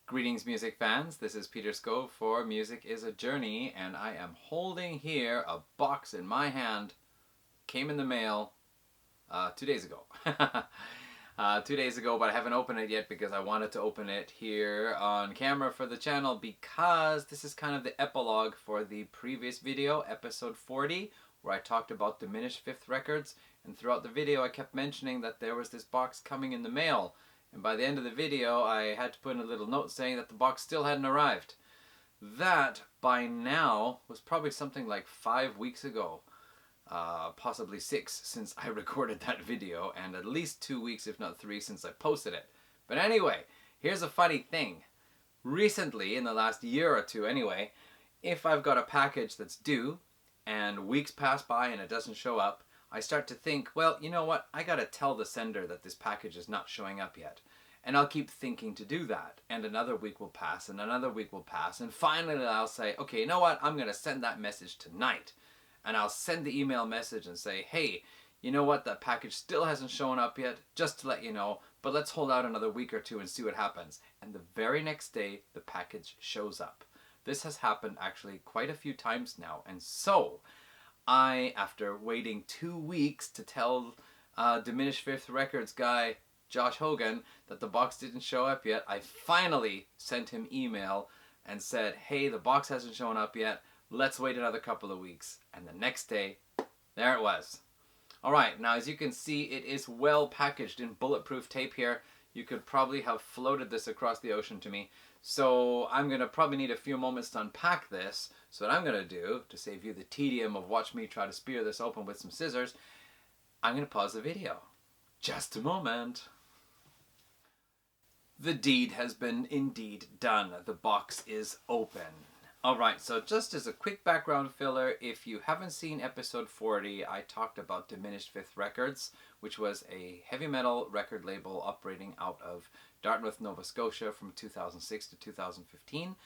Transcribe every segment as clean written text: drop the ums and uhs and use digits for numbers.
Greetings, music fans. This is Peter Scove for Music is a Journey, and I am holding here a box in my hand. Came in the mail 2 days ago. 2 days ago, but I haven't opened it yet because I wanted to open it here on camera for the channel because this is kind of the epilogue for the previous video, episode 40, where I talked about Diminished Fifth Records, and throughout the video I kept mentioning that there was this box coming in the mail. And by the end of the video, I had to put in a little note saying that the box still hadn't arrived. That, by now, was probably something like 5 weeks ago. Possibly 6 since I recorded that video, and at least 2 weeks, if not 3, since I posted it. But anyway, here's a funny thing. Recently, in the last year or two anyway, if I've got a package that's due, and weeks pass by and it doesn't show up, I start to think, well, you know what, I gotta tell the sender that this package is not showing up yet. And I'll keep thinking to do that. And another week will pass, and another week will pass, and finally I'll say, okay, you know what, I'm gonna send that message tonight. And I'll send the email message and say, hey, you know what, that package still hasn't shown up yet, just to let you know, but let's hold out another week or two and see what happens. And the very next day, the package shows up. This has happened actually quite a few times now, and so I, after waiting 2 weeks to tell Diminished Fifth Records guy Josh Hogan that the box didn't show up yet, I finally sent him email and said, hey, the box hasn't shown up yet, let's wait another couple of weeks. And the next day, there it was. Alright, now as you can see, it is well packaged in bulletproof tape here. You could probably have floated this across the ocean to me. So I'm going to probably need a few moments to unpack this. So what I'm going to do, to save you the tedium of watch me try to spear this open with some scissors, I'm going to pause the video. Just a moment. The deed has been indeed done. The box is open. Alright, so just as a quick background filler, if you haven't seen episode 40, I talked about Diminished Fifth Records, which was a heavy metal record label operating out of Dartmouth, Nova Scotia from 2006 to 2015.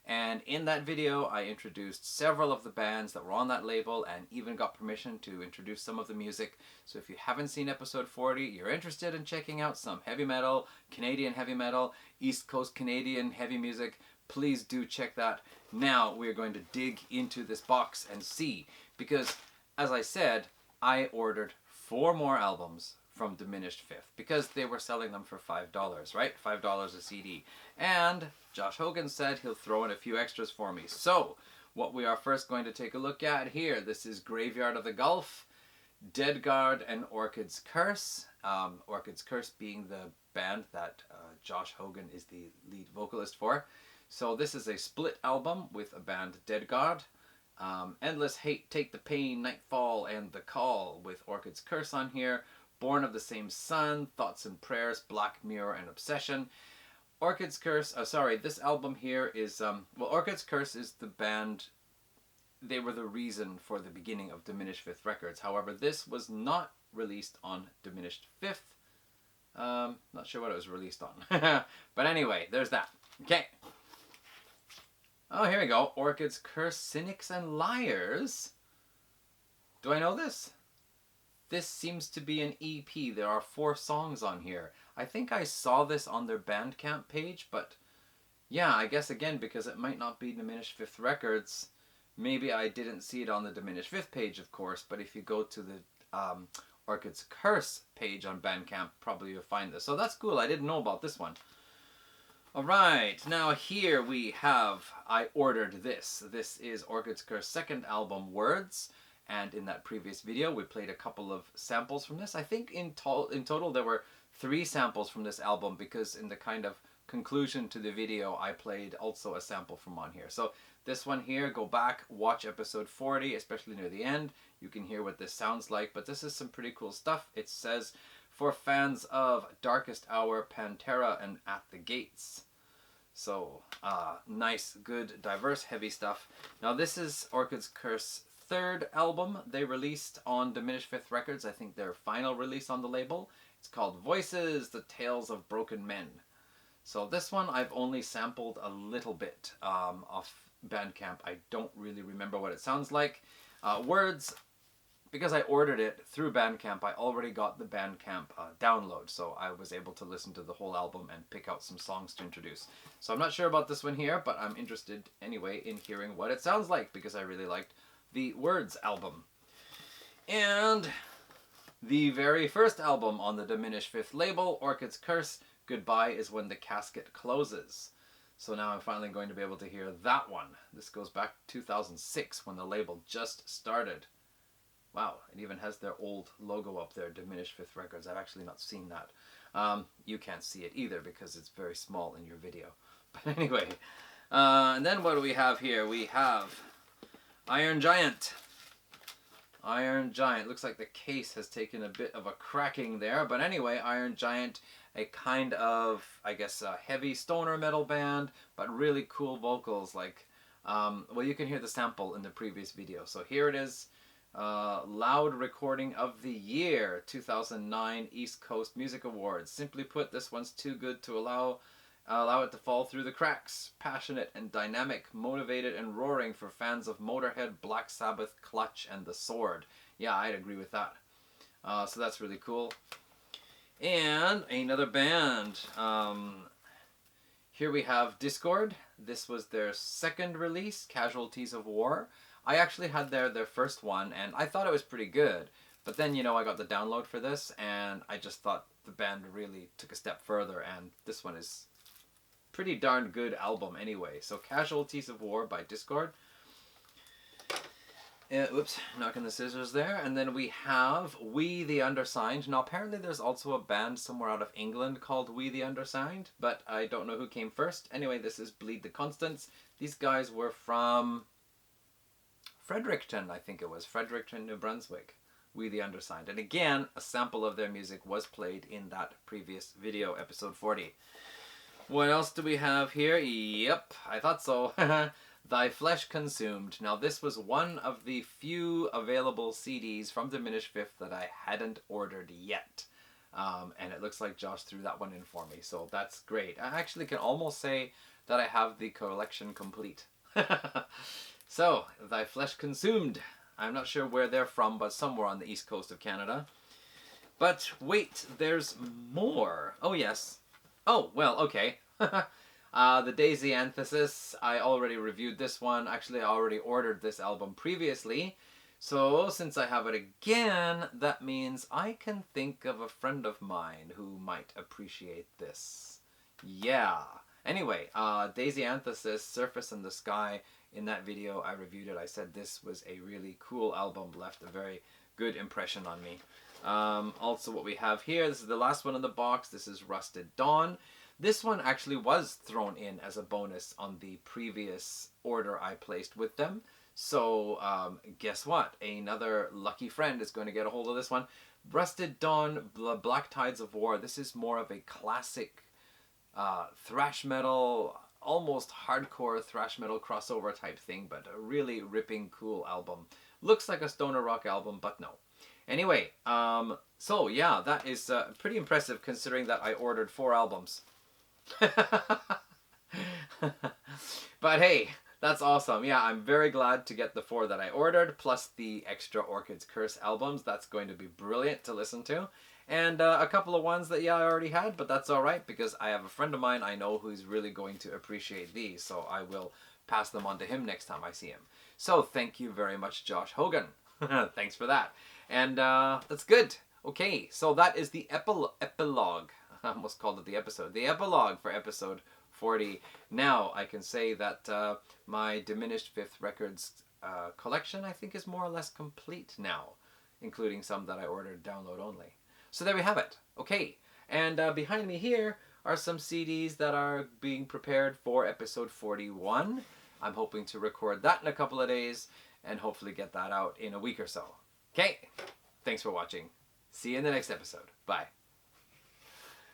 And in that video, I introduced several of the bands that were on that label and even got permission to introduce some of the music. So if you haven't seen episode 40, you're interested in checking out some heavy metal, Canadian heavy metal, East Coast Canadian heavy music, please do check that. Now we're going to dig into this box and see, because as I said, I ordered 4 more albums from Diminished Fifth because they were selling them for $5, right? $5 a CD. And Josh Hogan said he'll throw in a few extras for me. So what we are first going to take a look at here, this is Graveyard of the Gulf, Dead Guard, and Orchid's Curse. Orchid's Curse being the band that Josh Hogan is the lead vocalist for. So this is a split album with a band, Dead Guard, Endless Hate, Take the Pain, Nightfall, and The Call with Orchid's Curse on here. Born of the Same Sun, Thoughts and Prayers, Black Mirror, and Obsession. Orchid's Curse, this album here is, Orchid's Curse is the band, they were the reason for the beginning of Diminished Fifth Records. However, this was not released on Diminished Fifth. Not sure what it was released on. But anyway, there's that. Okay. Oh, here we go. Orchid's Curse, Cynics and Liars. Do I know this? This seems to be an EP. There are 4 songs on here. I think I saw this on their Bandcamp page, but yeah, I guess again, because it might not be Diminished Fifth Records, maybe I didn't see it on the Diminished Fifth page, of course, but if you go to the Orchid's Curse page on Bandcamp, probably you'll find this. So that's cool. I didn't know about this one. Alright, now here we have, I ordered this. This is Orchid's Curse second album, Words. And in that previous video, we played a couple of samples from this. I think in total there were 3 samples from this album, because in the kind of conclusion to the video, I played also a sample from on here. So this one here, go back, watch episode 40, especially near the end. You can hear what this sounds like, but this is some pretty cool stuff. It says, for fans of Darkest Hour, Pantera, and At the Gates. So, nice, good, diverse, heavy stuff. Now this is Orchid's Curse third album they released on Diminished Fifth Records. I think their final release on the label. It's called Voices, The Tales of Broken Men. So this one I've only sampled a little bit off Bandcamp. I don't really remember what it sounds like. Words, because I ordered it through Bandcamp, I already got the Bandcamp download, so I was able to listen to the whole album and pick out some songs to introduce. So I'm not sure about this one here, but I'm interested anyway in hearing what it sounds like, because I really liked the Words album. And the very first album on the Diminished Fifth label, Orchid's Curse, Goodbye is When the Casket Closes. So now I'm finally going to be able to hear that one. This goes back to 2006 when the label just started. Wow, it even has their old logo up there, Diminished Fifth Records. I've actually not seen that. You can't see it either because it's very small in your video. But anyway, and then what do we have here? We have Iron Giant. Iron Giant. Looks like the case has taken a bit of a cracking there. But anyway, Iron Giant, a kind of, I guess, a heavy stoner metal band, but really cool vocals. Like, well, you can hear the sample in the previous video. So here it is. Loud Recording of the Year, 2009 East Coast Music Awards. Simply put, this one's too good to allow it to fall through the cracks. Passionate and dynamic, motivated and roaring for fans of Motorhead, Black Sabbath, Clutch, and The Sword. Yeah, I'd agree with that. So that's really cool. And another band. Here we have Discord. This was their second release, Casualties of War. I actually had their first one, and I thought it was pretty good. But then, you know, I got the download for this, and I just thought the band really took a step further, and this one is pretty darn good album anyway. So Casualties of War by Discord. Oops, knocking the scissors there. And then we have We the Undersigned. Now apparently there's also a band somewhere out of England called We the Undersigned, but I don't know who came first. Anyway, this is Bleed the Constants. These guys were from Fredericton, I think it was. Fredericton, New Brunswick. We the Undersigned. And again, a sample of their music was played in that previous video, episode 40. What else do we have here? Yep, I thought so. Thy Flesh Consumed. Now this was one of the few available CDs from Diminished Fifth that I hadn't ordered yet. And it looks like Josh threw that one in for me, so that's great. I actually can almost say that I have the collection complete. So, Thy Flesh Consumed. I'm not sure where they're from, but somewhere on the east coast of Canada. But wait, there's more. Oh yes. Oh, well, okay. The Daisy Antithesis, I already reviewed this one. Actually, I already ordered this album previously. So, since I have it again, that means I can think of a friend of mine who might appreciate this. Yeah. Anyway, Daisy Antithesis, Surface in the Sky. In that video, I reviewed it. I said this was a really cool album, left a very good impression on me. Also, what we have here, this is the last one in the box. This is Rusted Dawn. This one actually was thrown in as a bonus on the previous order I placed with them. So, guess what? Another lucky friend is going to get a hold of this one. Rusted Dawn, Black Tides of War. This is more of a classic thrash metal, almost hardcore thrash metal crossover type thing, but a really ripping, cool album. Looks like a stoner rock album, but no. Anyway, so yeah, that is pretty impressive considering that I ordered 4 albums. But hey, that's awesome. Yeah, I'm very glad to get the 4 that I ordered, plus the extra Orchid's Curse albums. That's going to be brilliant to listen to. And a couple of ones that, yeah, I already had, but that's all right because I have a friend of mine I know who's really going to appreciate these, so I will pass them on to him next time I see him. So thank you very much, Josh Hogan. Thanks for that. And that's good. Okay, so that is the epilogue. I almost called it the episode. The epilogue for episode 40. Now I can say that my Diminished Fifth Records collection, I think, is more or less complete now, including some that I ordered download only. So there we have it. Okay, and behind me here are some CDs that are being prepared for episode 41. I'm hoping to record that in a couple of days and hopefully get that out in a week or so. Okay, thanks for watching. See you in the next episode. Bye.